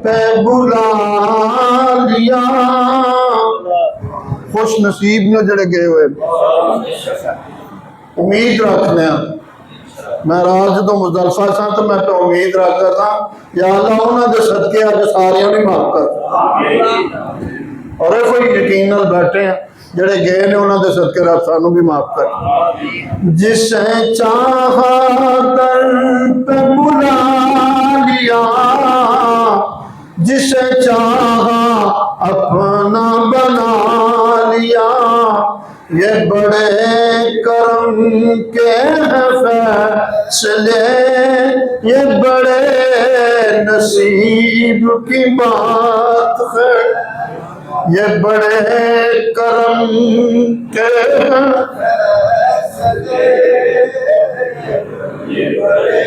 पे बुला लिया। खुश नसीब ने जड़े गए हुए। उम्मीद रखने मैं रात जो मुजलफा सा तो मैं तो उम्मीद रखता था या अल्लाह उन्होंने सदके अज सारे भी माफ कर। और कोई यकीन नाल बैठे हैं जड़े गए ने उन्होंने सदके रब सानू भी माफ कर। जिसे चाहा दर पे बुला लिया, जिसे चाहा अपना बना लिया। ये बड़े करम के हैं फैसले, ये बड़े नसीब की बात है। ये बड़े करम के फैसले, ये बड़े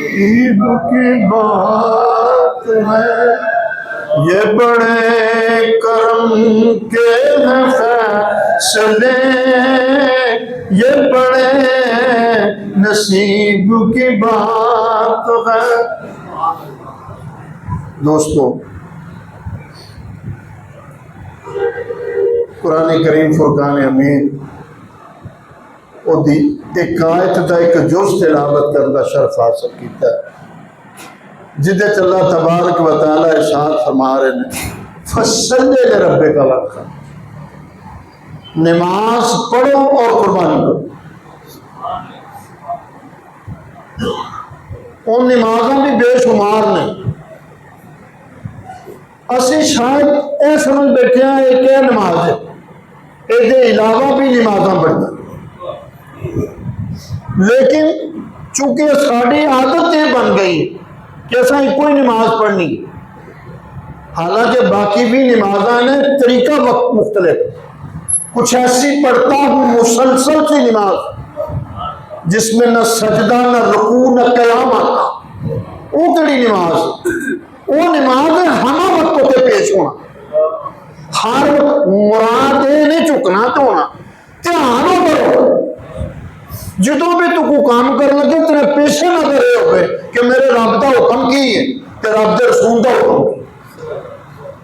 नसीब की बात है। ये बड़े करम के हैं फैसले, ये बड़े नसीब की बात है। दोस्तों, कुरान करीम फुरकान हमीद ओदी एक आयत का एक जुज़ तिलावत करने का शर्फ हासिल किया जिदे अल्लाह तबारक व तआला इरशाद फरमा रहे ने फसल्ले रब्बे का वाक़ा, नमाज पढ़ो और कुर्बानी करो। उन नमाज़ां भी बेशुमार ने। असी शायद यह समझ बैठे हैं एक क्या नमाज है, इसके अलावा भी नमाज़ां पढ़ना, लेकिन चूंकि साड़ी आदत ये बन गई कि असा कोई नमाज पढ़नी, हालांकि बाकी भी नमाजा ने तरीका वक्त मुख्तलिफ। कुछ ऐसी पढ़ता हूँ मुसलसल सी नमाज जिसमें न सजदा न रुकू न कयाम आता, वो कड़ी नमाज, वो नमाज है हमा वक्तों के पेश होना। हर मुराद नहीं झुकना तो होना, ध्यान करो जो भी तू को काम कर लगे तेरे पेशे ना करे हो कि मेरे रब का हुक्म की है ते रब के रसूल का हुक्म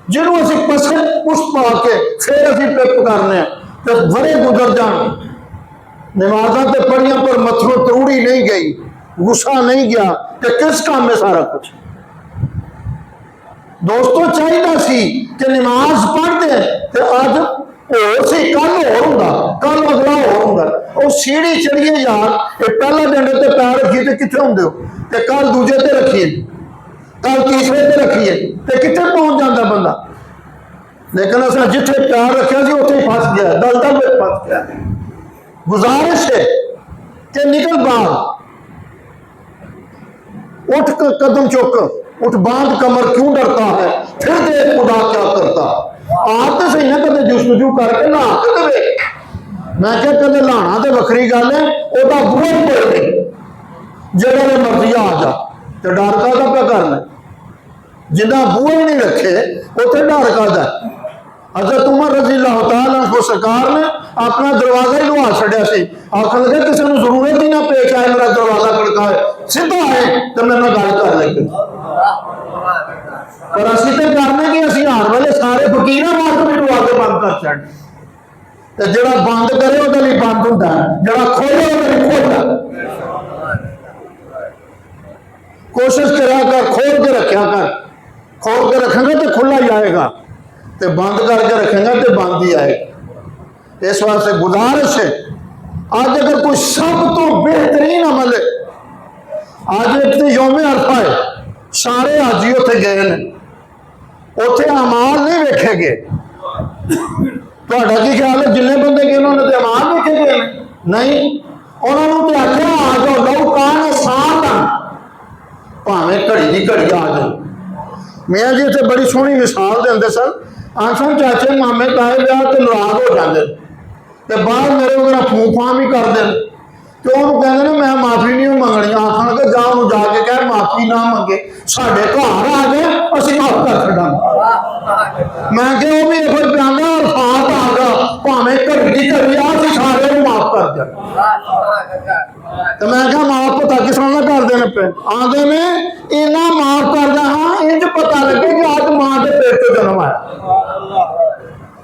जिन्हों असी पसंद पुष्ट पा के फिर असी पिप करने तो बड़े गुजर जान। नमाजा तो पढ़िया पर मथरों तरूड़ी नहीं गई, गुस्सा नहीं गया कि किस काम में सारा कुछ। दोस्तों चाहिए सी कि नमाज पढ़ते तो अज होर सी, कल होर हुंदा, कल अगला होर हुंदा। वो सीढ़ी चढ़िए यार, ये पहला दिन ते पैर रखिए तो कितने होंदे हो, ते कल दूजे ते रखिए, कल तीसरे ते रखिए तो कितने पहुंच जाता बंदा। लेकिन असा जिथे पैर रखा सी उत्थे फस गया, दलदल में फस गया। गुजारिश है कि निकल बाहर, उठ कदम चुक, उठ बांध कमर क्यों डरता है, फिर देख खुदा क्या करता। आप तो सही ना कदे जुस्तजू करके नहा के दे। मैं क्या कदे नहाना तो वखरी गल है, वह बुआ ही कोई नहीं, जगह मर्जी आ जा तो डर का पे करना। जिन्ना बुआ ही नहीं रखे उसे डर का। हज़रत उमर रज़ी अल्लाह तआला अन्हु सरकार ने अपना दरवाजा ही लुहा छड़िया सी, आखन लगे किसी को जरूरत ही ना पेश आए मेरा दरवाजा खड़काए, सीधा आए तो मेरे गल कर लगे। पर असी तो करने कि असी हार वाले सारे फकीर मार के दरवाजे बंद कर छड़, तो जरा बंद करे वो बंद होता है, जरा खोले वो खोलता। कोशिश करा कर, खोल के रखा कर, खोल के रखेंगे तो खुला ही आएगा, तो बंद करके रखेंगे तो बंद ही आएगा। इस वास्ते गुजारिश है, आज अगर कोई सब तो बेहतरीन अमल है, आज एक तो यौमे अरफा है, सारे हाजी उत्थे गए ने, उत्थे अमाल नहीं वेखे गए। तुहाडा की ख्याल है जिन्ने बंदे गए उन्होंने तो अमाल वेखे गए नहीं, उन्होंने तो आख्या आ जाओ लौ कान साथ भावें घड़ी की घड़ी आ जाओ। मियाँ जी इतने बड़ी सोहनी मिसाल देंदे सन, आखन चाचे मामे ताए ब्याह तो नाराज हो जाते तो बाद मेरे वगैरह फूं फां भी कर दें तो उन्होंने कहते ना मैं माफी नहीं मंगनी, आखन लगे जा जाके कह माफी ना मंगे, साढ़े घर आ गए असं माफ कर छा। मैं क्या वो भी एक प्याना अरफात आ गया भावें घड़ी की घड़ी आ सारे माफ कर दे। तो मैं क्या माफ पता किस कर देने पे आते ने इना माफ करदा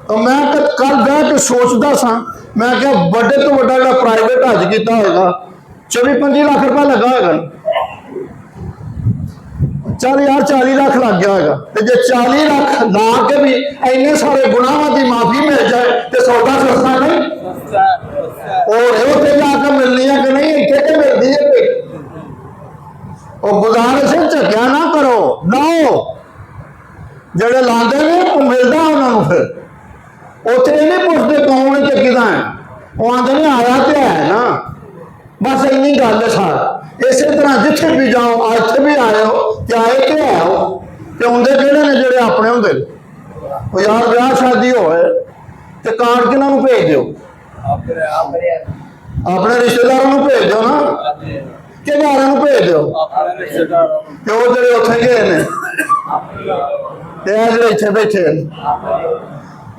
तो मैं कल बह के सोचता सा, मैं क्या बड़े तो बड़ा जो प्राइवेट हज किया होगा 24-25 लाख रुपया लगा होगा, चल यार 40 लाख लग गया होगा। तो जो 40 लाख ला के भी इन्ने सारे गुनाहों की माफी मिल जाए तो सौदा सस्ता नहीं और उत्थे जाकर मिलनी है कि नहीं, इतने तो मिलती है। और गुजारिश झक्या ना करो, लाओ जेडे लाते ने मिलता उन्होंने, फिर उत्थे नहीं पुछते कौन है कि है, वो आते नहीं आया तो है ना, बस इन्नी गल है सार। इस तरह जिथे भी जाओ, इतने भी आए हो तो आए तो है हो, तो आते किहड़े ने जेडे अपने होंगे। यार ब्याह शादी होए तो कार्ड किन्हों भेज दो, अपने रिश्तेदारों भेज दो ना, कि यारों भेज दो, तो वो जो उत्थे गए ने जो इतने बैठे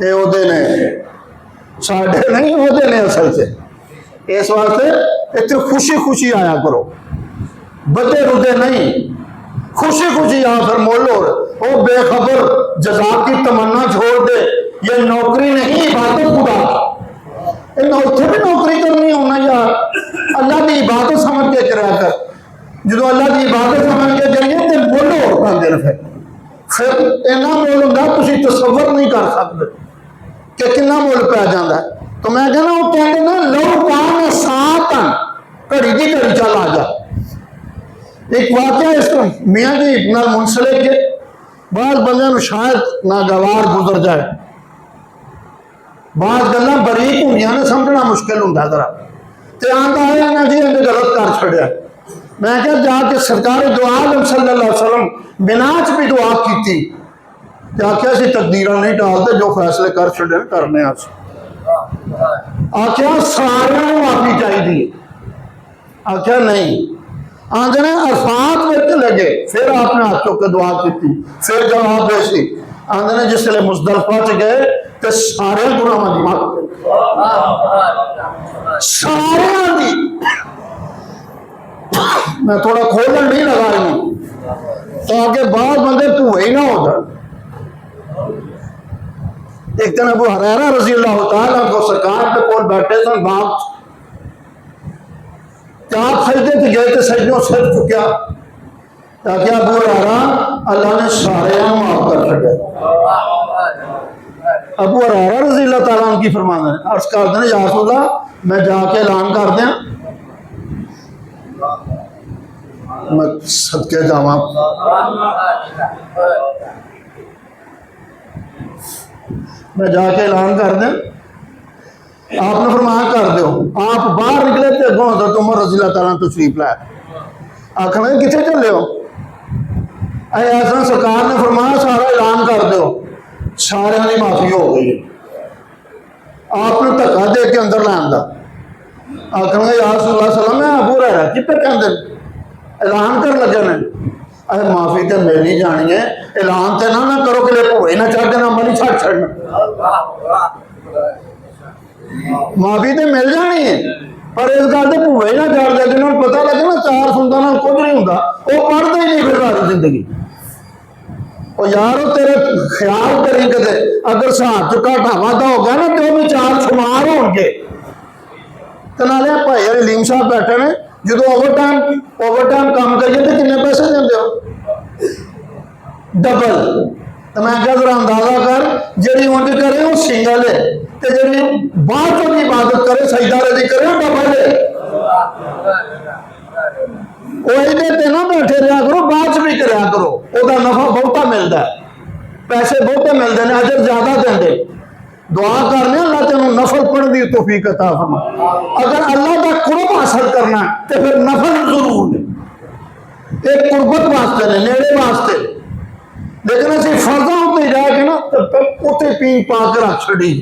ये ओदे ने, साडे नहीं ओदे ने असल से। इस वास्ते इतने खुशी खुशी आया करो, बदे रुदे नहीं, खुशी खुशी आ, फिर मोल हो वो बेखबर जजा की तमन्ना छोड़ दे। ये नौकरी नहीं इबादत खुदा, उत्थे भी नौकरी करनी होना यार, अल्लाह की इबादत समझ के करा कर। जो अल्लाह की इबादत समझ के करिए तो मुल होर पाते हैं, फिर इन्ना मुल होंगे तुम तसव्वुर नहीं कर सकते कि कितना मुल पै जाता है। तो मैं कहना वो कहते ना लो पान सात घड़ी की घड़ी चल आ जा। एक वाक्य इस मियाँ जी नाल मुंसलिक के बाद बंदे शायद नागवार गुजर जाए, बात गल्लां बरीक होंदियां ने, समझना मुश्किल होंदा जरा, तो आंदा है ना जी इन्हें गलत कर छड़िया। मैं क्या जाके सरकार दुआ आलम सल्लल्लाहु अलैहि वसल्लम बिना च भी दुआ की, आख्या सी तकदीर नहीं टालते, जो फैसले कर छड़े करने, आख्या सारे माफी चाहिए, आख्या नहीं, आंदे ने अरफात में लगे, फिर आपने हाथ चुक के दुआ की, फिर जवाब देसी, आंदे ने जिसले मुजदलिफा च गए तो सारे गुनाहां दी माफी, सारे दी। मैं थोड़ा खोलन नहीं लगा रही ताकि बाद बंदे भूए ही ना हो जाए। एक दिन अबू हुरैरा रज़ी अल्लाह तआला को सरकार के कोल बैठे सन, बाप आप सजदे च गए तो सजदों सिर चुकया, ताकि अबू हुरैरा अल्लाह ने सारे माफ कर छड़े। अबू हुरैरा रज़ी अल्लाह तआला की फरमाते हैं, अर्ज करते हैं या रसूल अल्लाह मैं जाके ऐलान कर दिया, मैं सदके जावा, मैं जाके ऐलान कर दें। आपने फरमाया कर दो। आप बाहर निकले तो अगों हज़रत उमर रज़ी अल्लाह तआला तशरीफ लाए, आखना कितने चले हो, ऐसा सरकार ने फरमाया सारा ऐलान कर दो, सारे की माफी हो गई। आपने धक्का दे के अंदर लैन का, आखना या रसूल अल्लाह मैं अबू हुरैरा कितने कहते ऐलान कर लगे ने, अरे माफी तो मिल ही जानी है, ऐलान तो ना करो कि भूए ना चढ़ देना, मनी छड़ छड़ना, माफी तो मिल जानी है, पर इस गल से भूए ना चढ़ दे, जिन्होंने पता लगे ना चार सुनता ना कुछ नहीं होंगे, वो पढ़ते ही नहीं फिर सारी जिंदगी। और यार तेरे ख्याल करी कदे अगर साथ च घाटा वाधा हो गया ना तो भी चार शुमार होंगे। तो नाले भाई अलीम साहब बैठे ने, जो ओवर टाइम काम करिए तो कितने पैसे देंगे हो, डबल। तो मैं क्या जरा अंदाजा कर, जी उंज करे वो सिंगल है, तो जी बाद की इबादत करे सजदा रजी करे वो डबल है। वो ना बैठे रहा करो, बाद भी करा करो, वह नफा बहुता मिलता है, पैसे बहुते मिलते हैं, अजर ज्यादा देंगे। दुआ करने अल्लाह तेन नफल पढ़ने की तौफीक अता फरमा। अगर अल्लाह का कुर्ब हासिल करना तो फिर नफल जरूर ने, एक कुर्बत वास्ते ने, नेड़े वास्ते, लेकिन असं फर्जा उत्ते जाके ना तो उत्ते पी पा के रख छड़ी।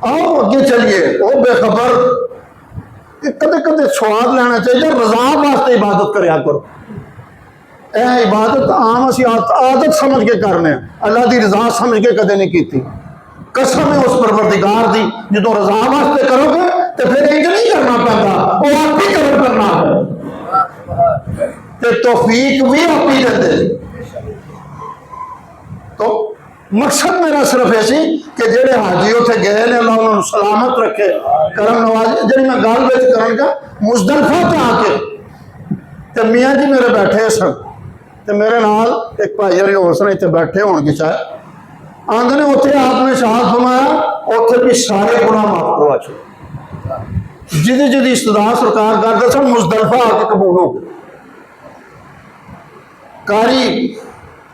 आओ अगे चलिए, वो बेखबर कदे कदे स्वाद लेना चाहिए, रजा वास्ते इबादत करया करो। यह इबादत आम असी आदत समझ के करने, अल्लाह की रजा समझ के कदे नहीं की। कसम है उस परवरदिगार दी, जो रजा वास्ते करोगे तो फिर इंज नहीं करना पैंदा, वो आप ही करना है, तौफीक भी आप ही देते। तो मकसद मेरा सिर्फ ये सी कि जेडे हाजी उत्थे गए ने अल्लाह उन्होंने सलामत रखे। करम नवाजी जी मैं गल विच करांगा, मुजदलफा ते आके ते मियाँ जी मेरे बैठे सन ते मेरे नाल एक भाई हरी होर सन, इत्थे बैठे होणगे शायद। आंदे ने उत्थे आपने शहादत फरमाया, उत्थे भी सारे गुनाह माफ करवा छुड़े। जिदी जिदी इस्तदा सरकार करते सन मुजदलफा आके कबूल हो गए। कारी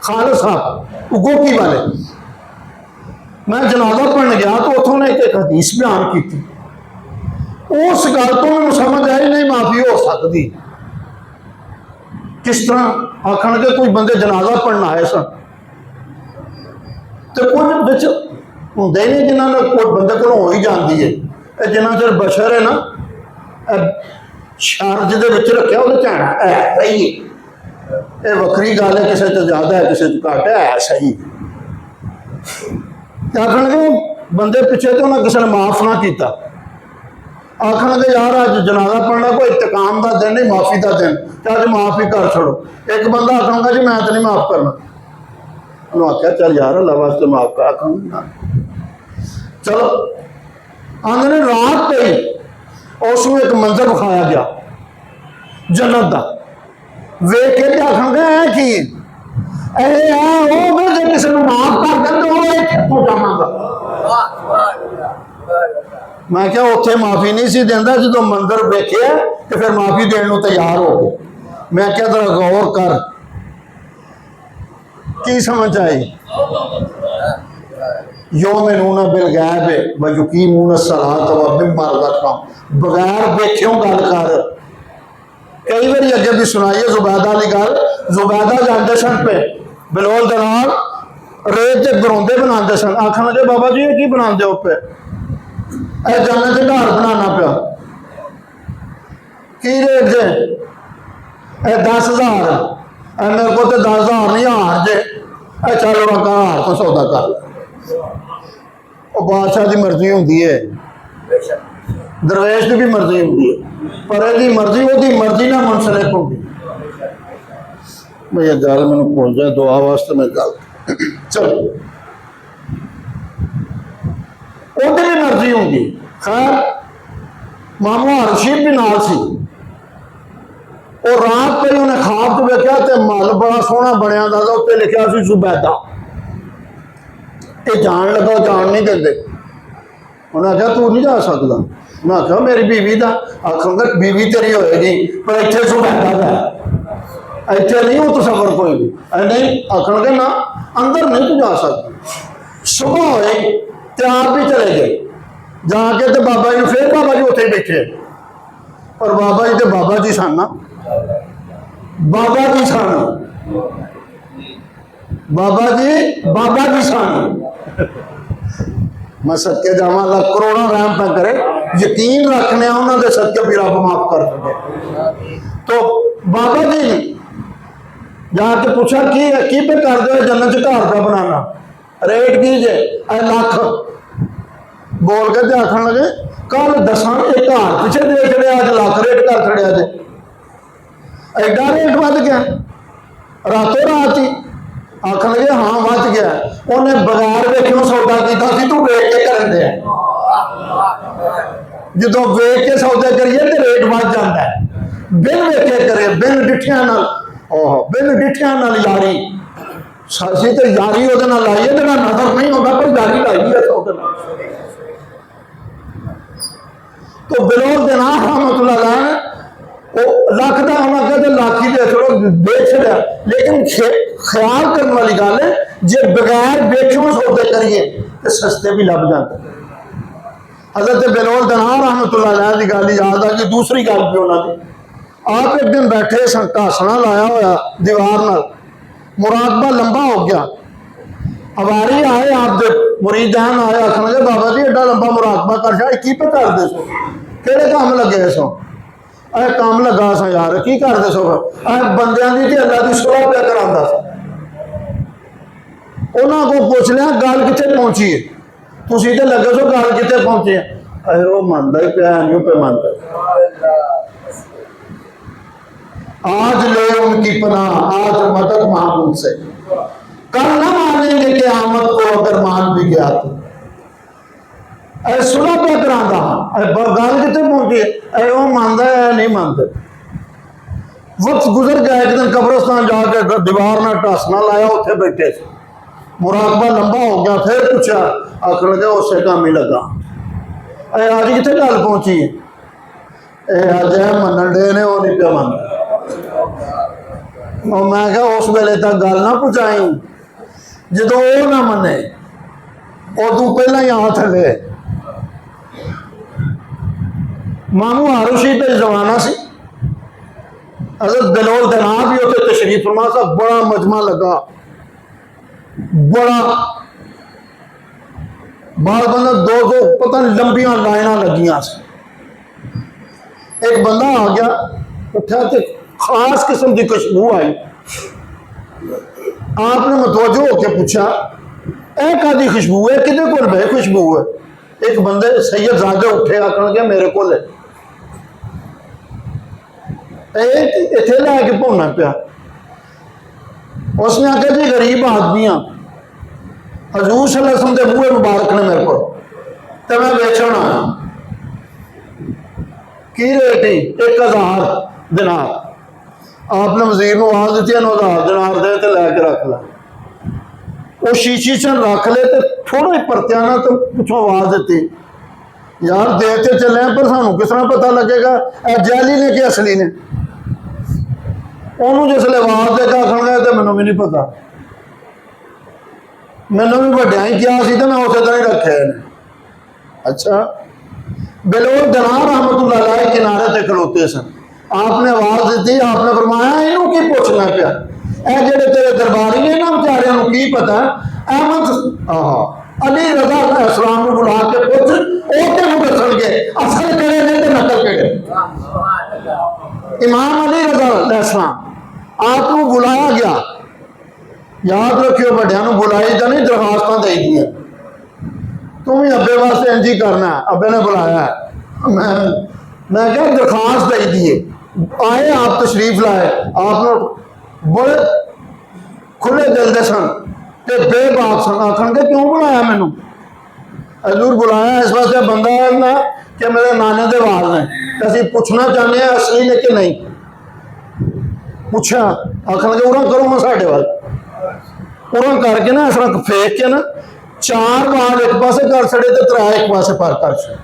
खालिद साहब गोकी वाले, मैं जनाजा पढ़न गया तो उतों ने एक हदीस बयान की थी। उस गल तो मैं समझ आई नहीं माफी हो सकती। किस तरह आखन के कोई बंदे जनाजा पढ़ना आए सन तो कुछ बिच होंगे नहीं जिन्होंने कोई बंदे को हो ही जाती है। जिन्ना चर बशर है ना शारज के रखा वो झैना है सही है, ये वक्री गल है, किसी तो ज्यादा है किसी तो घट है सही। आखन के बंदे पिछे तो उन्हें किसी ने माफ ना किया। आखन के यार अज जनाजा पढ़ना कोई इंतकाम का दिन नहीं, माफी का दिन, तो अज माफ ही कर छोड़ो। एक बंदा आखूंगा जी मैं तो नहीं माफ करना, उन्होंने आख्या चल यार अल्लाह वास्ते माफ कर। आखूंगा चलो आंदे ने रात पे ही उसमें एक मंजर विखाया गया जन्नत का। वेख के आखन ऐ की किसी को माफ कर दें तो जावांगा। मैं क्या उत्थे माफी नहीं सी देंदा, जो मंदिर वेखे तो फिर माफी देने को तैयार हो गए। मैं क्या जरा गौर कर की समझ आई। योमिनूना बिल गैब व युकीमूना सलात व मिम्मा रज़क़नाहुम, बगैर वेख्यों गल कर। कई बार अगे भी सुनाई है जुबैदा की गल। जुबैदा जाते सन पे बिलोल दे नाल रेत के गरौंदे बनाते सन। आखन लगे बाबा जी ये की बनाते हो पे? जन्नत च घर बनाना पिया। की रेट जे? 10,000। मेरे को तो 10,000 नहीं, हार जे। चलो हार तो सौदा कर। बादशाह की मर्जी होंगी है, दरवेश की भी मर्जी होंगी है, पर यदि मर्जी वो मर्जी ना मुनसलिक होगी। मैं ये गल मैं भूल जाए, दुआ वास्ते मैं गल चलो उनकी भी मर्जी होंगी। खैर मामू हरशीब भी नाल सी। और रात पे उन्हें खाब च वेख्या तो महल बड़ा सोहना बनया था, उत्ते लिखा सी जुबैदा। ये जान लगा, जान नहीं देंगे। उन्हें आख्या तू नहीं जा सकता। मैं आख्या मेरी बीवी का। आखूंगा बीवी तेरी होएगी पर इतने जुबैदा का, इतने नहीं हो तो सफर कोई भी नहीं। आखन के ना अंदर नहीं तू जा सकता। सुबह होए तैयार भी चले गए जाके तो बाबा जी फिर बाबा जी उत्थे बैठे। और बाबा जी तो बाबा जी सन ना, बाबा जी सन, बाबा जी सन। मैं सदके जावा, अल्लाह करोड़ों रहम पे करे। यकीन रखने उन्होंने सदके भी रब माफ कर सके। तो बाबा जी जाके पूछा की पे कर दो जन्नत च घर का बनाना, रेट की जे? 1 लाख बोल के आखन लगे कल 10 एक घर पिछे दे छड़िया, अज लाख रेट कर छड़िया जे। एडा रेट वध गया रातों रात ही। आखन लगे हाँ वध गया। उन्हें बगैर वेख्यों सौदा किया सी, तू वेख के कर दे। जो वेख के सौदे करिए तो रेट वध जाता है। बिन वेखे करे, बिन डिठिया बिन डिठिया यारी सी तो यारी वो लाइए तो नजर नहीं होता, पर यारी लाई है सौदे। तो बिलोल देना रहमतुल्लाह लख का उन्हें कहते लाख ही दे छोड़ो बेच छड़िया। लेकिन ख्याल करने वाली गल है जे बगैर वेख्यों सौदे करिए तो सस्ते भी लभ जाते। हजरत बिलोल दना रहमतुल्लाह की गल याद आ गई। दूसरी गल भी उन्होंने आप एक दिन बैठे सन, घासना लाया हुआ दीवार नाल, मुराकबा लंबा हो गया। अवारी आए आप मुरीदान आए, आखन लगे बाबा जी एडा लंबा मुराकबा कर छा की पे करते सो? किहड़े काम लगे सो? काम लगा सा यार की करते सो? बंदियां की ते अल्लाह की सुलह पे करांदा सा। उन्होंने को पूछ लिया गल कितने पहुंची है? तुसीं ते लगे सो गल कितने पहुंची है? वो मानता ही पिया नहीं पे मानता। आज ले उनकी पनाह, आज मदद मांग उनसे। कल ना मानेंगे क़यामत को अगर मान भी गया तो। सुना पे करांदा गल कितने पहुंची है, वो मानता है नहीं मानते। वक्त गुजर गया, एक दिन कब्रस्तान जाके दीवार ना ढासना लाया, उत्थे बैठे मुराकबा लंबा हो गया, फिर पूछा, आखन लगे उसे काम ही लगा। अज कितने गल पहुंची है, अज मनन डे ने, वो नहीं पे मन। मैं क्या उस वेले तक गल ना पहुँचाई, जो वो ना मने उदू पहला ही आ थले। मामू हारूशी तो जमाना सी, हज़रत बिलाल दनाब भी उत्थे तशरीफ फरमा सा, बड़ा मजमा लगा, बड़ा बाल बंदा दो दो पता नहीं लंबियां लाइना लगियां सी। एक बंदा आ गया, उठा तो खास किस्म की खुशबू आई। आपने मुतवज्जो होकर पूछा, ए कादी खुशबू है, किदे कोल बे खुशबू है? एक बंदे सैयद ज़ादे उठे, आखन लगे मेरे को इत्थे लैके भौना पिया। उसने आख्या जी गरीब आदमी हाँ, हजूर सल्लल्लाहु अलैहि वसल्लम के बूहे मुबारक ने मेरे को, तो मैं बेचण आया। की रेट ही? 1000 दिनार। आपने वजीर को आवाज दी, 1000 दिनार दे तो लैके रख ला। वो शीशी च रख ले, तो थोड़ा परत्या ना तो पिछों आवाज दी, यार देते चले पर सानू किस तरह पता लगेगा जैली ने कि असली ने? उन्होंने जिसले आवाज देगा आखन गया तो मैनू भी नहीं पता, मैनू भी वड्या ही क्या सी तो मैं उस तरह ही रखे ने। अच्छा, बिलाल दनार रहमतुल्लाह अलैह किनारे ते खलोते सन, आपने आवाज दी, आपने फरमाया इनू की पूछना पिया, ए जेड़े तेरे दरबारी ने ना बेचारियां नू की पता? अहमद अली रज़ा इस्लाम को बुला के पूछ, वो तेनू दसणगे असल केड़े ने ते नकल केड़े। इमाम अली रज़ा इस्लाम आप बुलाया गया, याद रखियो बड़िया बुलाई तो नहीं, दरखास्त दे दी। तुम ही अब्बे वास्ते इंज ही करना है, अब्बे ने बुलाया है, मैं क्या दरखास्त दे दिए। आए आप तशरीफ लाए, आपने बड़े खुले दिल दे सन ते बेबाक सन, आखन के क्यों बुलाया मैनू? हजूर बुलाया इस वास्ते बंदा है ना कि मेरे नाने दे वाल ने, असीं पूछना चाहते हैं असली ने कि नहीं। पूछा, आखन लगे उरा करो मैं साढ़े वाल, उरा करके ना इस तरह फेंक के ना 4 बाल एक पासे कर छड़े तो 3 एक पासे पर कर छड़े,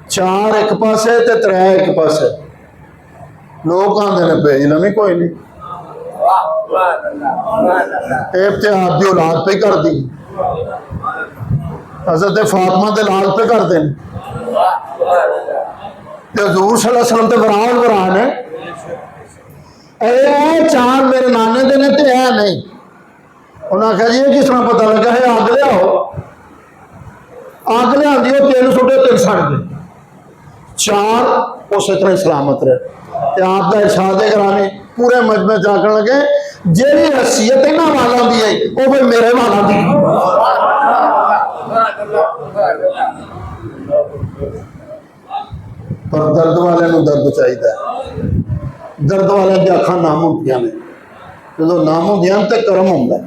4 एक पासे ते 3 एक पासे। लोग आते ने भेज लवी कोई नहीं, इफ्तिहार की औलाद पे कर दी, हज़रत फातिमा दे लाल पे करते हैं, हजूर सल्लल्लाहु अलैहि वसल्लम ते बरान बरान है। ए 4 मेरे नाने दे ने ते ए नहीं। उन्हें आख्या जी किस तरह पता लगा है? अग लियाओ, अग लिया 3 सुटे 3 सड़ गए, 4 उस तरह सलामत रहे। आपका इरशाद कराने पूरे मजमे जाकर लगे, जेड़ी हैसियत इन्हां वालों की है वो भी मेरे वालों की। पर दर्द वाले को दर्द चाहिए, दर्द वाले की अखा नाम होंदियां ने, जो नाम होंदियां तो करम होंदा।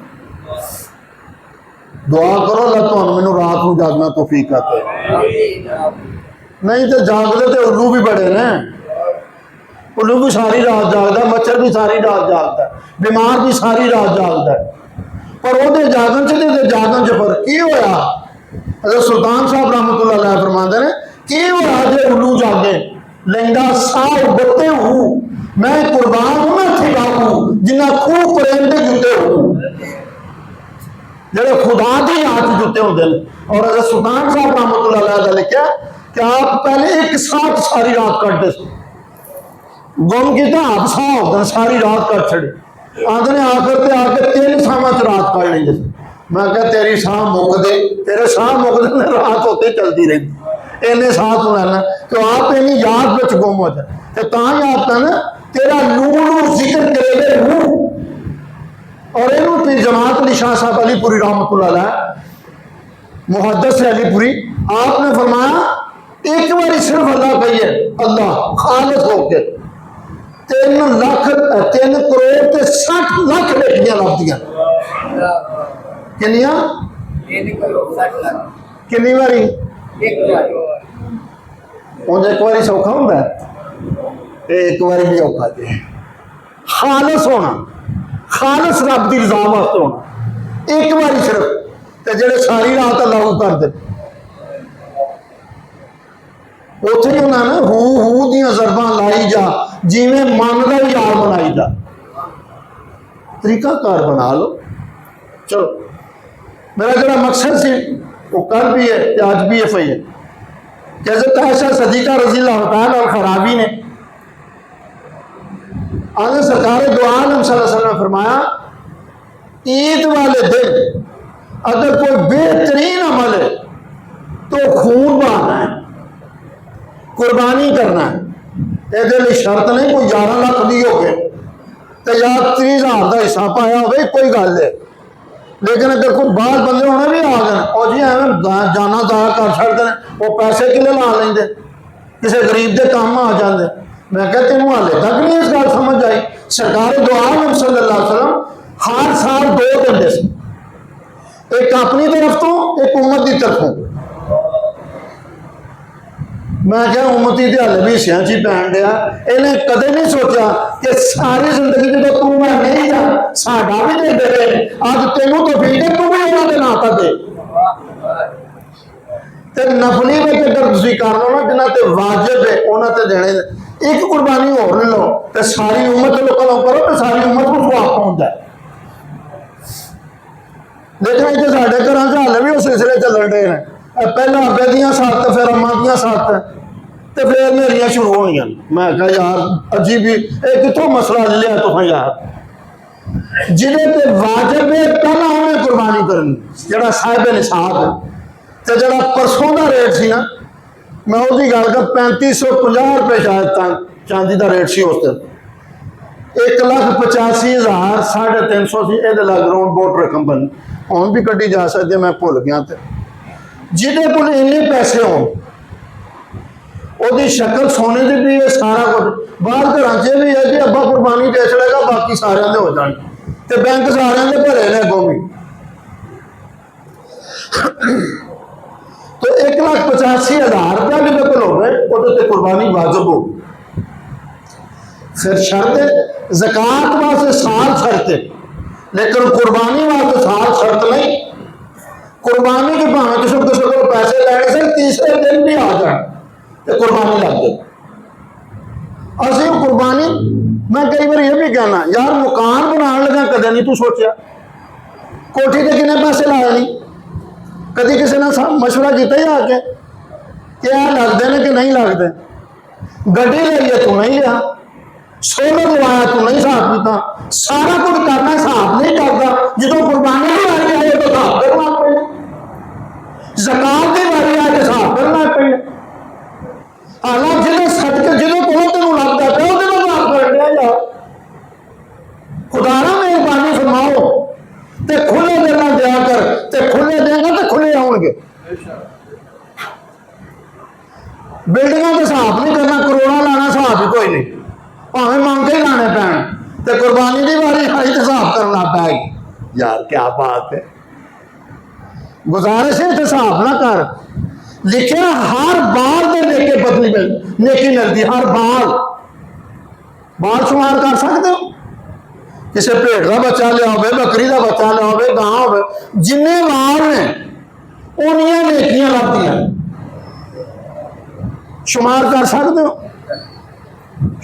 दुआ करो अल्लाह तुहानू मैनू रात को जागना तौफीक आते, नहीं तो जागते तो उल्लू भी बड़े ने, उल्लू भी सारी रात जागता, मच्छर भी सारी रात जागता, बीमार भी सारी रात जागता, पर वो जागन से जागन च फर्क की होया? अगर सुल्तान साहब रहमतुल्लाह अलैह फरमाते हैं की होया जे उल्लू जागे, लेंदा साह बत्ते हूँ मैं कुर्बान हूँ, मैं फिदा हूँ जिन्ना खूह प्रेम के जुते हो, जेडे खुदा के हाथ जुते होंगे। और अगर सुल्तान साहब रहमतुल्लाह अलैह ने लिखा कि आप पहले एक साथ सारी रात कटते गुम किया, आप साह होगा सारी रात कट छड़े, आते ने आखिर ते आके 3 सावां च रात कट लेंगे। मैं क्या तेरी साह मुक दे, तेरे साह मुक दे, रात होते चलती रही, इन्ने साह तू लैना तो आप इन्नी याद में गुम हो जाए, तो याद करना तेरा नूर जिक्र करेगा रूह। और इनू पीर जमात अली शाह साहब अलीपुरी रहमतुल्लाह अलैह मुहद्दिस अलीपुरी, आपने फरमाया एक बार सिर्फ अल्लाह कहिए, अल्लाह खालिस होके 3 लाख 3 करोड़ ते 60 लाख बेटियां लभदियां किन्नियां 3 करोड़ 60 लाख किन्नी बारी एक बार उंज एक बारी सौखा होंदा एक बारी भी औखा जे खालस होना खालस रब की रजा वास्ते होना एक बारी सिर्फ ते जेड़े सारी रात लागू कर दे उत्थे ही होना ना हू दियां ज़रबां लाई जा जिवें मन का यार बनाई जा तरीकाकार बना लो चलो मेरा जो मकसद सी वो कल भी है आज भी है सही है कि हज़रत आयशा सदीक़ा रज़ी अल्लाह तआला खराबी ने आगे सरकार दो आलम सल्लल्लाहु अलैहि वसल्लम ने फरमाया ईद वाले दिन अगर कोई बेहतरीन अमल है तो खून बहाना है कुर्बानी करना है ये शर्त नहीं कोई 11 लाख दी हो गए तो या 30,000 का हिस्सा पाया हो कोई गल है लेकिन अगर कोई बाहर बंदे होने भी आ गए और जी एवं जाना जाया कर सकते हैं वो पैसे किले ला लेंगे किसी गरीब के काम आ जाते मैं क्या तेन हाले तक नहीं इस गल समझ आई सरकार दो आलम सल्लल्लाहु अलैहि वसल्लम हर साल 2 देंगे से एक अपनी तरफ तो एक उम्मत की तरफों मैं क्या उम्मती तो हाले भी हिस्सियां च ही पैन दिया इन्हें कदे नहीं सोचा कि सारी जिंदगी जो तू मैं नहीं जा साडा भी दे दे अज तेनों तो फिर तू भी उन्होंने ना कर दे ते नफली में अगर तुम कर लो ना जिन्हें ते वाजिब है उन्होंने ते देने एक कुर्बानी होर ले लो तो सारी उम्मत लोगों करो तो सारी उम्मत को स्वाब पहुंच जाए लेकिन इतने साढ़े घर हाले भी उस सिलसिले चलन डे हैं पहला अब्बे दियां सत्त फिर अम्मा दियां सत्त तो फिर मेरियां शुरू होनियां मैं कहा यार अजीब ही कितों मसला लिया तुम यार जिन्हें ते वाजिब है पहला उन्हें कुर्बानी करनी जरा साहिब निसाब है तो जरा परसों का रेट सी ना मैं उसकी गल कर 3550 रुपये शायद चांदी का रेट सी उस दिन 1,85,000 350 सी ये ग्राउंड बोट रकम बनी हम भी कटी जा सकती है मैं भुल गया तो जिदे को इन्ने पैसे हो शक्ल सोने की भी है सारा कुछ बाहर घर च भी है कि अब्बा कुर्बानी दे छड़ेगा बाकी सारे हो जाने तो बैंक सारे के भरे ने अगों भी तो 1,85,000 रुपया जिन्हें को हो गए वो कुर्बानी वाजिब हो फिर शर्त ज़कात वास्ते साल शर्त है लेकिन कुर्बानी वास्ते साल शर्त नहीं कुर्बानी के भावें किसी को पैसे लैने से तीसरे दिन भी आ जाए तो कुर्बानी लग जाए असि कुर्बानी मैं कई बार ये भी कहना यार मकान बनाने लगा कदे नहीं तू सोचा कोठी के कितने पैसे लाए नहीं कभी किसी ने मशवरा किया ही आके क्या लगते हैं कि नहीं लगते गड्डी लाई तू नहीं लिया सोलर लवाया तू नहीं हिसाब किया सारा कुछ करना हिसाब नहीं करता जो कुर्बानी की बारी आए तो हिसाब करना पड़े ज़कात की बारी आए तो हिसाब करना पड़े हालांकि जिन्हें सदके जिन्हों को तेन लगता पे वो हिसाब कर दिया यार खुदारा मेहरबानी फरमाओ तो खुले देना दिया कर तो खुले देगा तो खुले आउणगे बिल्डिंगों का हिसाब नहीं करना करोड़ा लाना हिसाब ही कोई नहीं भावें मंग ही लाने पैन तो कुर्बानी की बारी आई तो हिसाब करना पैग यार क्या बात है गुजारिश है हिसाब ना कर लिखे हर बाल के लेके बदली मिल नेकी मिलती हर बाल शुमार कर सकते हो किसी भेड़ का बच्चा लिया हो बकरी का बच्चा लिया हो गां हो जिन्ने बाल ने उन्नियां नेकियां लगदियां शुमार कर सकते हो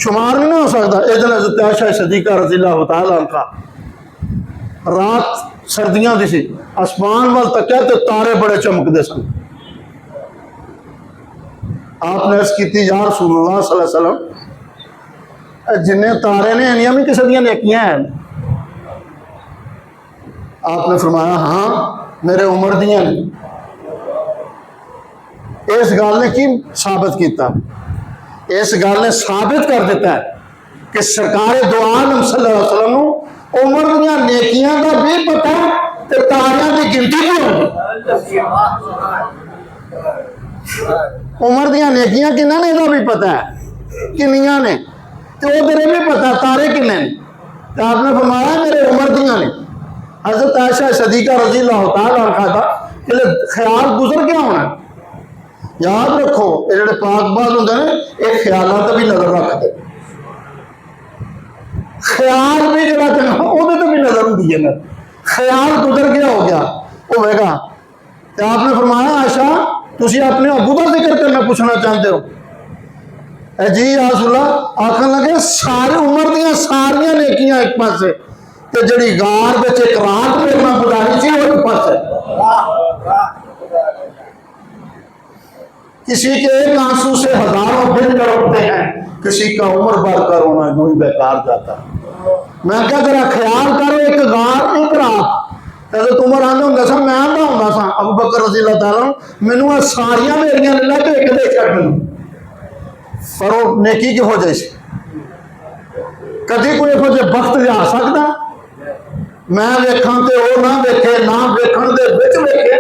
शुमार नहीं हो सकता इधर हज़रत आयशा सदीक़ा रज़ी अल्लाह तआला अन्हा रात सर्दियां दी सी आसमान वाल तकिया तो तारे बड़े चमकते सन आपने अर्ज़ की या रसूलुल्लाह सल्लल्लाहु अलैहि वसल्लम जिन्ने तारे ने इन्नियां भी किसी दियां नेकियां हैं आपने फरमाया हाँ मेरे उम्र दियां ने इस गल ने की साबित किया इस गल ने साबित कर दिता है कि सरकार दो आलम सल्लल्लाहु अलैहि वसल्लम उम्र दियां नेकियां का भी पता ते तारियां की गिनती भी होगी उम्र दियां नेकियां किन्ना ने इसका भी पता है किन्नियां ने तो वो तेरे भी पता तारे किन्ने ने तो आपने फरमाया मेरे उम्र दियां ने। हजरत आयशा सदीका रजी अल्लाह तआला अन्हा दा कि ख्याल गुजर गया होना। याद रखो ये जो पाकबाज होंगे ने ये ख्यालों पर भी नजर रखते, ख्याल भी जो चंगा तो भी नजर होती है ना, ख्याल गुजर गया हो गया होगा। तो आपने फरमाया आयशा तुम अपने अबू का जिक्र करना पूछना चाहते हो? जी आसुल्ला आखन लगे सारी उम्र दियां सारियां नेकियां एक पासे ते जड़ी गार विच एक रात में गुजारी थी वो एक पासे। किसी के एक आंसू से हजारों दिन तड़पते हैं, किसी का उम्र भर का रोना यूं ही बेकार जाता। मैं क्या जरा ख्याल करो एक गार एक रात तो तुम आंदे होंगे सा मैं आंदा होंदा सा अबू बकर रज़ी अल्लाह तआला मैनू आ सारियां मेरियां ले के एक दे छड्ड मैनू पर वो नेकी की हो जाए कभी कोई हो जाए वक्त जा सकता मैं वेखां ते वो ना वेखे ना वेखण दे विच वेखे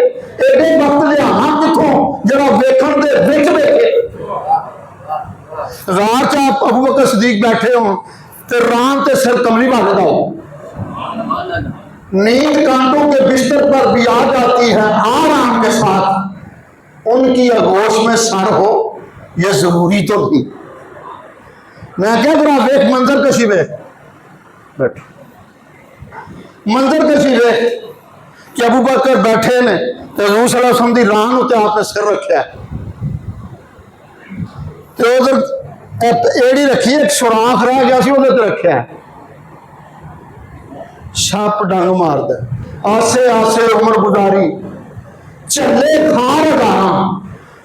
एडे वक्त लियाना किथों जरा वेखण दे विच वेखे। रात च आप अबू बकर सदीक बैठे हो ते राम ते सिर कमली भागदा हो, नींद कांटों के बिस्तर पर भी आ जाती है आराम के साथ, उनकी आगोश में सर हो यह जरूरी तो नहीं। मैं क्या जरा वेख मंजर कशी वेख बैठ मंजर कशी वेख कि अबू बकर बैठे ने तो हज़ूर सल्लल्लाहु अलैहि वसल्लम दी रान उत्ते आपने सिर रखा तो उधर एड़ी रखी एक सुराख रह गया सी उहदे ते रखा छप डंग मारदा आसे आसे उम्र गुजारी झल्ले खार गारा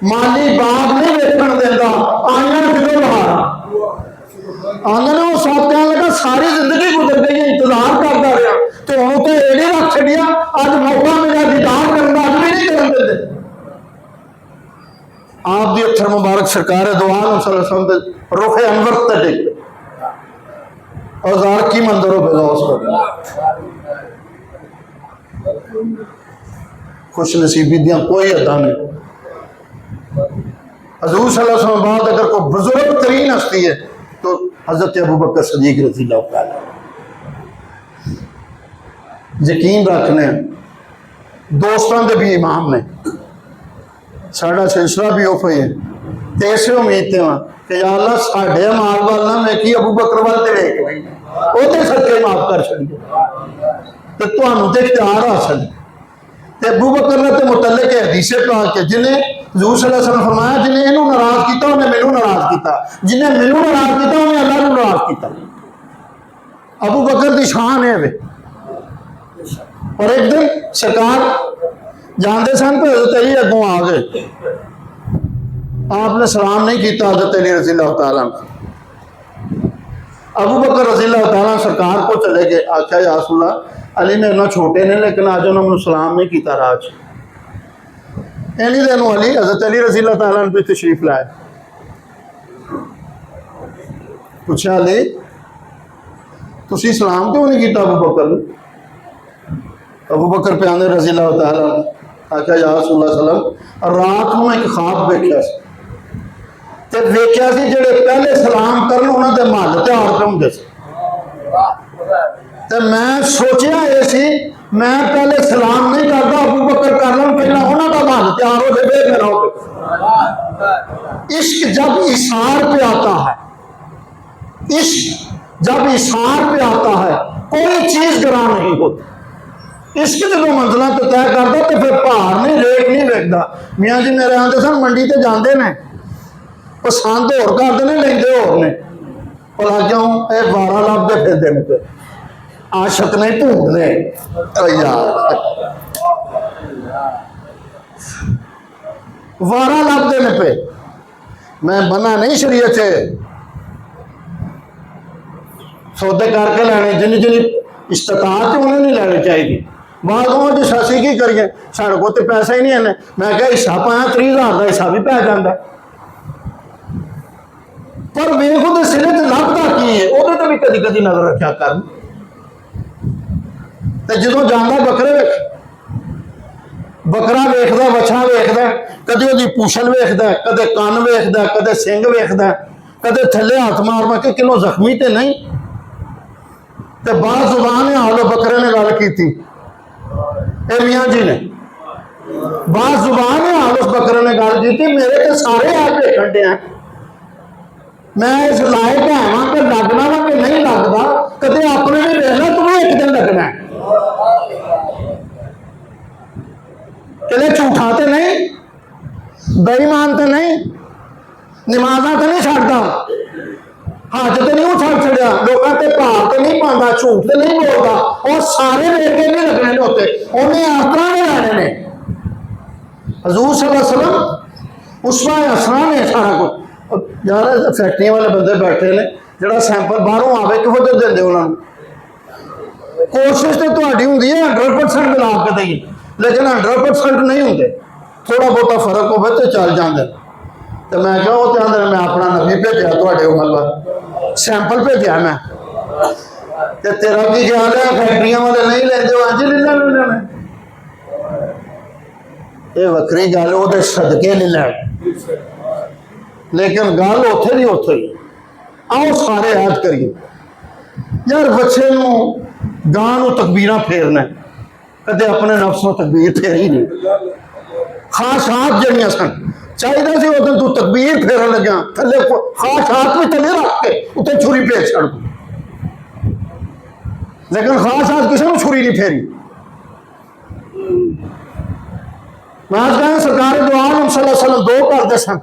माली बाग नहीं वेखण देंदा आईना कितों बहारा आंदा ने वो साथ कहने लगा सारी जिंदगी गुजर गई इंतजार करता रहा तो हूँ तो एड़ी रख छड़िया अज मौका मिला दीदार करने का अज भी नहीं करन देंदे। आप दी अत्थर मुबारक सरकार दो आलम सल्लल्लाहु अलैहि वसल्लम रुख अनवर ते टेक औजार की मंदिर हो बेगा उस पर खुश नसीबी दियां कोई अदा नहीं। हज़ूर सल्लल्लाहु अलैहि वसल्लम बाद अगर कोई बुजुर्ग तरीन हस्ती है तो हजरत अबू बकर सदीक रज़ी अल्लाह तआला। यकीन रखने दोस्तों के भी इमाम ने साडा सिलसिला भी उफ है तो इस उम्मीद से कि या अल्लाह साडे माल वाल ना वेखी अबू बकर वाल ते वेख लई ओते सदके माफ कर छड़िए तो तुहानू ते इख्तियार हासिल ते अबू बकर ने ते मुतल्लिक हदीसे पाक के जिन्हें हज़ूर सल्लल्लाहु अलैहि वसल्लम फरमाया जिन्हें इन्हू नाराज किया उन्हें मैनू नाराज किया, जिन्हें मैनू नाराज किया उन्हें अल्लाह नू नाराज किया। अबू बकर की शान है वे। और एक दिन सरकार जानते सन तो हज़रत अली अगों आ गए, आपने सलाम नहीं किया हज़रत अली रज़ी अल्लाह तआला। अबू बकर रज़ी अल्लाह तआला सरकार को चले गए, आख्या या रसूल अल्लाह अली मेरे नाल छोटे ने लेकिन अज उन्होंने सलाम नहीं किया राज इन्हीं दिन अली हज़रत अली रज़ी अल्लाह तआला ने तशरीफ लाए। पूछा अली तुसी सलाम क्यों नहीं किया अबू बकर ने? अबू बकर पे आने रज़ी अल्लाह तआला आख्या या रसूल अल्लाह रात को मैं एक ख्वाब वेख्या ते वेख्या सी जेड़े पहले सलाम करन उन्हां दे महल त्यार पे हुंदे सी ते मैं सोचिया ये सी मैं पहले सलाम नहीं करता अबू बकर कर लन पहला उन्हां दा महल त्यार हो जाए मेरा हो। इश्क जब इशार पे आता है, इश्क जब इशार पे आता है कोई चीज ग्रां नहीं होती। इश्क जो मंजिल तो तय करता तो फिर भार नहीं रेट नहीं वेखता। मियाँ जी मेरे आते सन मंडी ते जाते हैं पसंद होर करते हैं लेंदे होर ने भला क्यों ये वारा लभदे फिरदे ने पे आशक नहीं ढूंढने यार वारा लभदे ने पे। मैं मना नहीं शरीयत से सौदे करके लैने जिन्नी जिन्नी इस्ताकत उन्हें नहीं लैने चाहिए। बागों जो सासी की करिए साढ़े को तो पैसा ही नहीं है। मैं क्या हिस्सा पाया 30,000 का हिस्सा भी पै जाता पर वेखो तो सिरे तो लभदा की है वो तो भी कदी कदी नजर रखा कर जो जाता बकरे वेख बकरा वेखदा बछा वेखदा कदे ओदी पूछल वेखदा कदे कन वेखदा कदे सिंग वेखदा कदे थले हाथ मार मार के किलो जख्मी तो नहीं ਤੇ ਬਾਜ਼ੁਬਾਨ ਹਾਲ ਬੱਕਰੇ ਨੇ ਗੱਲ ਕੀਤੀ, ਇਹ ਮੀਆਂ ਜੀ ਨੇ बाजुबान हाल उस बकरे ने गल की, मेरे तो सारे आप देखण दे, मैं इस लायक है कि लगना वा कि नहीं लगता, कदे अपने ने देखना तुम्हें एक दिन लगना है, कहते झूठा तो नहीं, बेईमान तो नहीं, नमाजा तो नहीं छड्डदा, हज तो नहीं छड़ छड़िया, लोगों के भाव तो नहीं पाता, झूठ तो नहीं बोलता, और सारे देख के नहीं लगने होते, उन्हें आसरा नहीं लाने ने। हजूर सल्लल्लाहु अलैहि वसल्लम उसवा हसना ने सारा कुछ। यार फैक्ट्रियां वाले बंदे बैठे ने, जो सैंपल बाहरों आवे किहों दे देंदे उन्होंने। कोशिश तो तुहाडी हुंदी है 100% मिला के देई, लेकिन 100% नहीं होंगे, थोड़ा बहुता फर्क होवे तो चल जांदे। तो मैं क्या वो आंदे मैं अपना नबी भेजा तुहाडे उमर सैंपल भेजा मैं, ते तेरा की ख्याल है फैक्ट्रियां वाले नहीं लेंदे, अज ले लैने, ये वक्री गल वो सदके ले लैन, लेकिन गल उथे दी उथे ही। आओ सारे याद करिए यार, बच्चे नूं गां नूं तकबीरां फेरना, कदे अपने नफ्स नूं तकबीर फेरी नहीं। खाशात जड़ियां सन, चाहिए सी उस दिन तू तकबीर फेरन लग्या थले खाशात भी थले रख के उत्ते छुरी भेज छड़, लेकिन खाशात किसी ने छुरी नहीं फेरी। मैं कहना सरकार दो आलम सल्लल्लाहु अलैहि वसल्लम दो करते सन,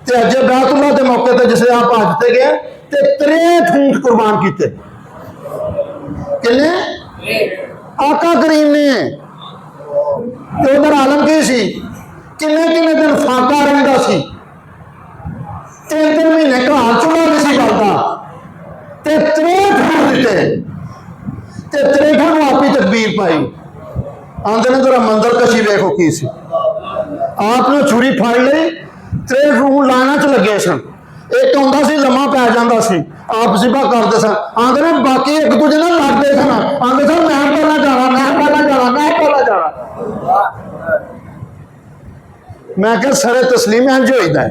ते अज बैतुल्लाह के मौके पर जिसले आप हज ते गए ते 63 ऊंट कुर्बान किए, किन्ने आका करीम ने। ते उधर आलम की सी, किन्ने किन्ने दिन फाका रहिंदा सी, 3-3 महीने घर चूल्हा नहीं सी बलदा, ते 63 ऊंट दिते, ते 63 नूं आपी तकबीर पाई। आंदे ने जरा मंजर कशी देखो की सी, आपने छुरी फड़ ली, 63 ऊंट लाना च लगे सन, एक आंदा सी लम्मा पै जांदा सी, आप जिबा करते सन, आंदे ने बाकी एक दूजे नाल लड़दे सन, आंदे सन मैं पहला जाना, मैं पहला जाना, मैं पहला जाना। मैं क्या सरे तस्लीम इंज होईदा है,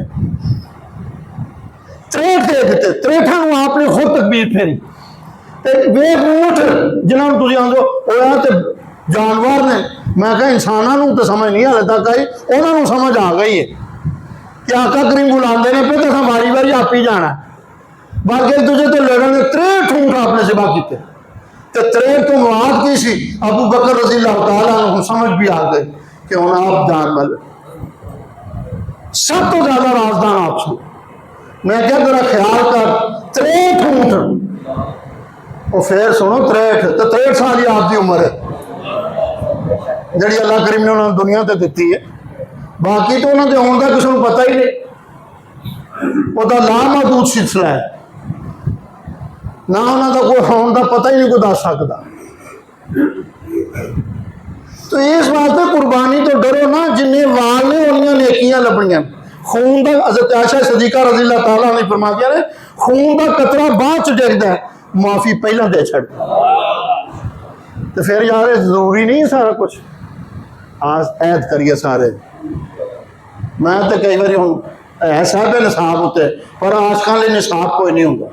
63 दे दिते, 63 नूं आपने खुद तकबीर फेरी। ते वे ऊंट जिन्हां नूं तुसीं आंदे हो ते जानवर ने, मैं क्या इंसानों तो समझ नहीं हाले तक आई, उन्होंने समझ आ गई है कि आका करीम बुलाते हैं पे तो बारी बारी आप ही जाना, बाकी एक दूसरे तो लड़ने। 63 ऊंट आपने सिवा किए, तो 63 तो मुराद की सी अबू बकर रज़ी अल्लाह तआला अन्हु, समझ भी आ गई कि हम आप जान वाले सब तो ज्यादा राजदान आप सुन। मैं क्या तेरा ख्याल कर 63 ऊंट, और फिर सुनो 63 तो 63 साल ही आपकी उम्र है जी अल्लाह करीम ने उन्होंने दुनिया ते दी है, बाकी तो उन्होंने आने का किसी को पता ही नहीं, वह लामहदूद सिलसिला है, ना उन्होंने कोई आने का पता ही नहीं कोई दस सकता। तो इस वास्ते कुर्बानी तो डरो ना, जिन्हें वाल ने उन्नियां नेकियां लभनियां। खून का हज़रत आयशा सदीका रज़ी अल्लाह तआला ने फरमा दिया ने, खून का कतरा बाद च डिगदा है, माफी पहला दे छड़। तो फिर यार जरूरी नहीं है सारा कुछ, आज ऐद करिए सारे। मैं तो कई बार हूँ है सब निसाब उत्ते, पर आशकां लई निसाब कोई नहीं होंगे।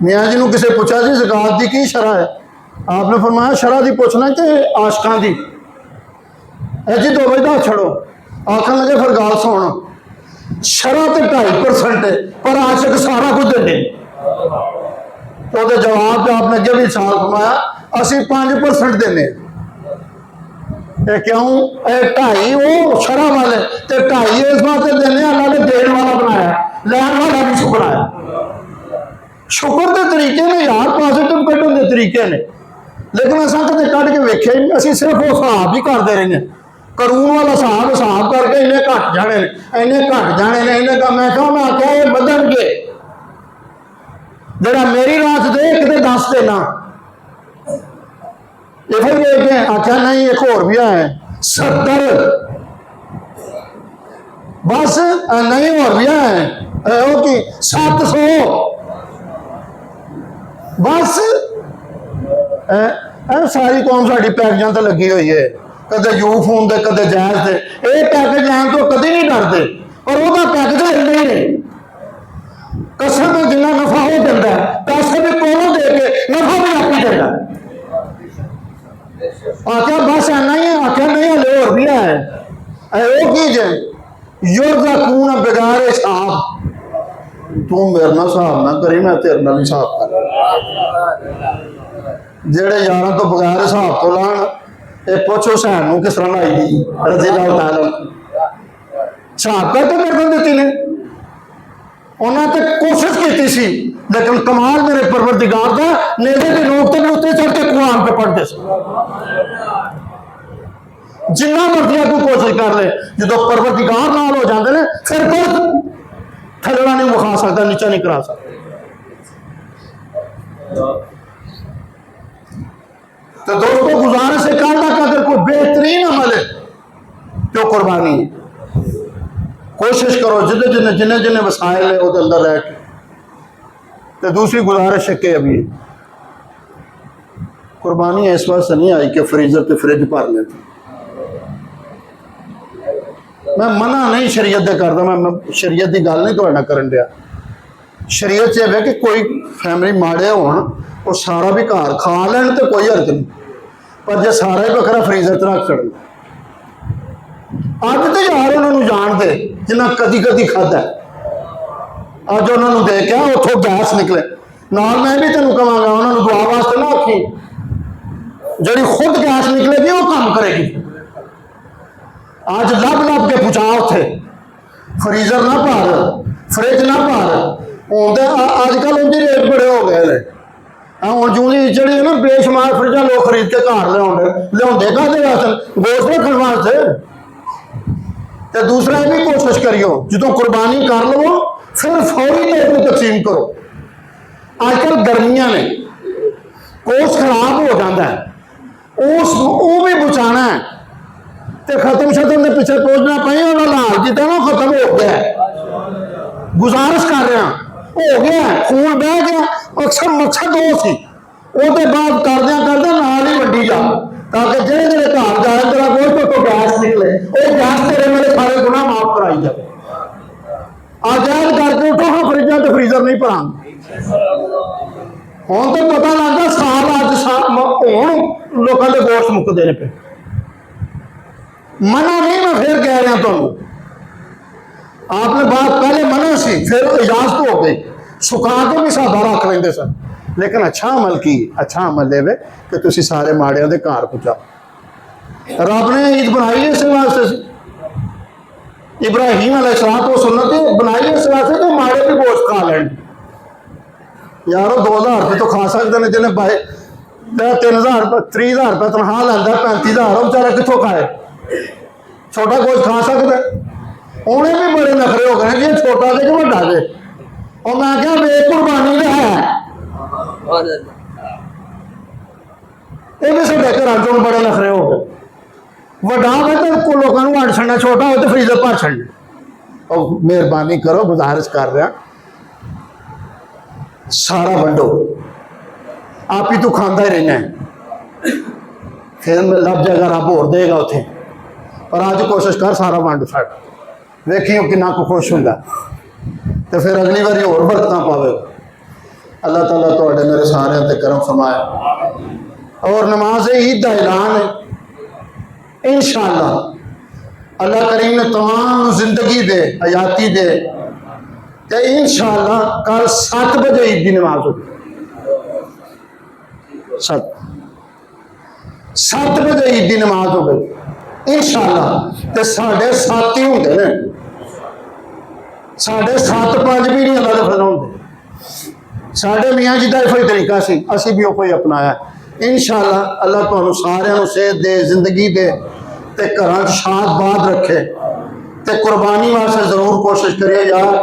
मियाँ जी ने किसी पूछा जी ज़कात की की शरह है, आपने फरमाया शरह की पूछना कि आशकां की है जी, 2 बजे छड़ो। आखन लगे फिर गाल सुन, शरह तो 2.5% है, पर आशक सारा कुछ देंगे। तो जवाब आपने अगे भी साल फरमाया असी 5% देने, क्यों 2.5 वो शरह वाले ते 2.5 इस बात देने, अल्लाह ने देने वाला बनाया, लैन वाला भी शुक्र आया। शुक्र के तरीके ने यार, पॉजिटिव कड्ढण के तरीके ने, लेकिन असा कदे कढ़ के वेख्या ही नहीं, असीं सिर्फ वो हिसाब ही करते रहे, करून वाला हिसाब करके इन्ने घट जाने, इन्ने घट जाने ने, इन्ने का मैं क्या मैं आख्या ये बधणगे, जरा मेरी रात दे एक दे 10 देना, ये फिर देखे आख्या नहीं एक होर भी है 70, बस नहीं होर भी है वो की 700, बस सारी कौम साड़ी पैकेजां तो लगी हुई है, कदे यू फोन दे कदे जैज दे, ये पैकेज लैन तो कभी नहीं डरते, पर वह पैकेज लेंदे ही नहीं। कसम जिन्ना नफा हो जाता है, पैसे तू मेरे नाल हिसाब ना करी, मैं तेरे नाल हिसाब कर। जेड़े यारां तो बगैर हिसाब तो लाण, ये पुछ हुसैन नूं किस तरह लाई दी रजी अल्लाह तआला हिसाब करके गर्दन दित्ती ने। उन्हें तो कोशिश की सी, लेकिन कमाल मेरे परवरदिगार का, नेड़े के लोग तो उत्ते चढ़ के कुरान पे पढ़ते थे। जिन्ना मर्जी तू कोशिश कर ले, जो परवरदिगार नाल हो जाते हैं फिर कोई थल्ला नहीं विखा सकता, नीचा नहीं करा सकता। तो दोस्तों गुजारिश है कल तक अगर कोई बेहतरीन अमल है तो कुर्बानी है। कोशिश करो जिन्हें जिन्हें जिन्हें जिन्हें वसाइल है वो अंदर रह के। तो दूसरी गुजारिश है कि अभी कुर्बानी इस वास्ते नहीं आई कि फ्रीजर ते फ्रिज भर लेते। मैं मना नहीं शरीयत दे करदा, मैं शरीयत की गल नहीं तुहाडे नाल करन दिया। शरीयत च है कि कोई फैमिली माड़े होण वो सारा भी घर खा लैण तो कोई हर्ज नहीं, पर जे सारा ही बखरा फ्रीजर च रख छड़न। अज तो यार उन्होंने जानते जिन्हें कदी कदी खादा, अज उन्होंने देखा उतों गैस निकले नाल। मैं भी तेन कहांगा उन्होंने दुआ वास्ते ना आखी, जी खुद गैस निकलेगी वो काम करेगी। अज लब लब के पूछा उथे फ्रीजर ना भर, फ्रिज ना भर। अजकल उनके रेट बड़े हो गए हैं। हूँ जूं जी जी ना बेशुमार फ्रिजा लोग खरीद के घर लिया कहते वास्ते, गोश्त रखने वास्ते। तो दूसरा ये भी कोशिश करियो जो कुर्बानी कर लो फिर फौरी तौर पर तकसीम करो। आजकल गर्मियां ने गोश्त खराब हो जाता है, उस वो भी बचाना है तो खत्म शत्म के पीछे पहुंचना पाए लाल जितना ना खत्म हो गया। गुजारिश कर रहा हो गया खून बह गया, अक्सर मकसद वो सी वो बाद करद्या नाल ही वड्डी जा, ताकि जेड़े जेड़े घर जाए तेरा गोश्त तो गैस निकले, वो गैस तेरे मेरे सारे गुनाह माफ कराई जाए। आजाद करके उठो, हाँ फ्रिजा तो फ्रीजर नहीं भरांगे। हुण तो पता लगता साल अज हुण लोगों के गोश्त मुकते हैं पे। मना नहीं, मैं फिर कह रहा तुहानूं, आपने बात पहले मना सी फिर इजाजत हो गई, सुखा के भी सादा रख लेंदे सन। लेकिन अच्छा अमल की, अच्छा अमल देवे कि तुसी सारे माड़ियां दे घर पहुंचाओ। रब ने ईद बनाई इस वास्ते, इब्राहिम अलैहिस्सलाम को सुन्नत बनाई इस वास्ते तो माड़े भी गोश्त खा लें। यारो 2000 रुपये तो खा सकते हैं, जिन्हें 3000 30,000 रुपये तनख्वाह लैंदा, 35,000 बेचारा कितों खाए? छोटा गोश्त खा सकता है? उन्हें भी बड़े नखरे हो गए जी छोटा के वड्डा के। और मैं क्या बेकुर्बानी का है ये भी साढ़े घर चो बड़े नखरे हो गए। वड्डा हो तो लोगों को वंड छड़ना, छोटा हो तो फ्रीजर भर छड़ना। और मेहरबानी करो, गुजारिश कर रहा सारा वंडो, आप ही तू खांदा ही रहना है, फिर लभ जाएगा रब होर देगा उथे। पर अज कोशिश कर सारा वंड छड़, वेखियो कितना को खुश होंगे, तो फिर अगली बारी होर बरकत पावेगा। अल्लाह ताला तुहाडे मेरे सारे ते करम फरमाए। और नमाज ईद का ऐलान है इंशाअल्लाह अल्लाह करीम ने तमाम जिंदगी दे, हयाती दे, तो इंशाअल्लाह कल 7 बजे ईद की नमाज होगी। 7 बजे ईद की नमाज हो गई इंशाअल्लाह। तो साढ़े 7 ही होंगे ने, साढ़े 7 5 भी नहीं अल्लाह दफन होंगे। साढ़े मियाँ जी का कोई तरीका सी, असी भी कोई अपनाया। इंशाअल्लाह अल्लाह तुहानू सारिਆਂ ਨੂੰ सेहत दे, जिंदगी दे, ते घरां च शाद बाद रखे। ते कुर्बानी वास्ते जरूर कोशिश करिए यार,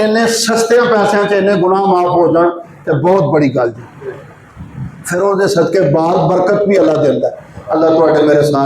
इन्ने सस्ते पैसों च इन्ने गुनाह माफ हो जाए तो बहुत बड़ी गल जी। फिर वो सदके बार बरकत भी अल्लाह देंदा। अल्लाह तुहाडे मेरे सारे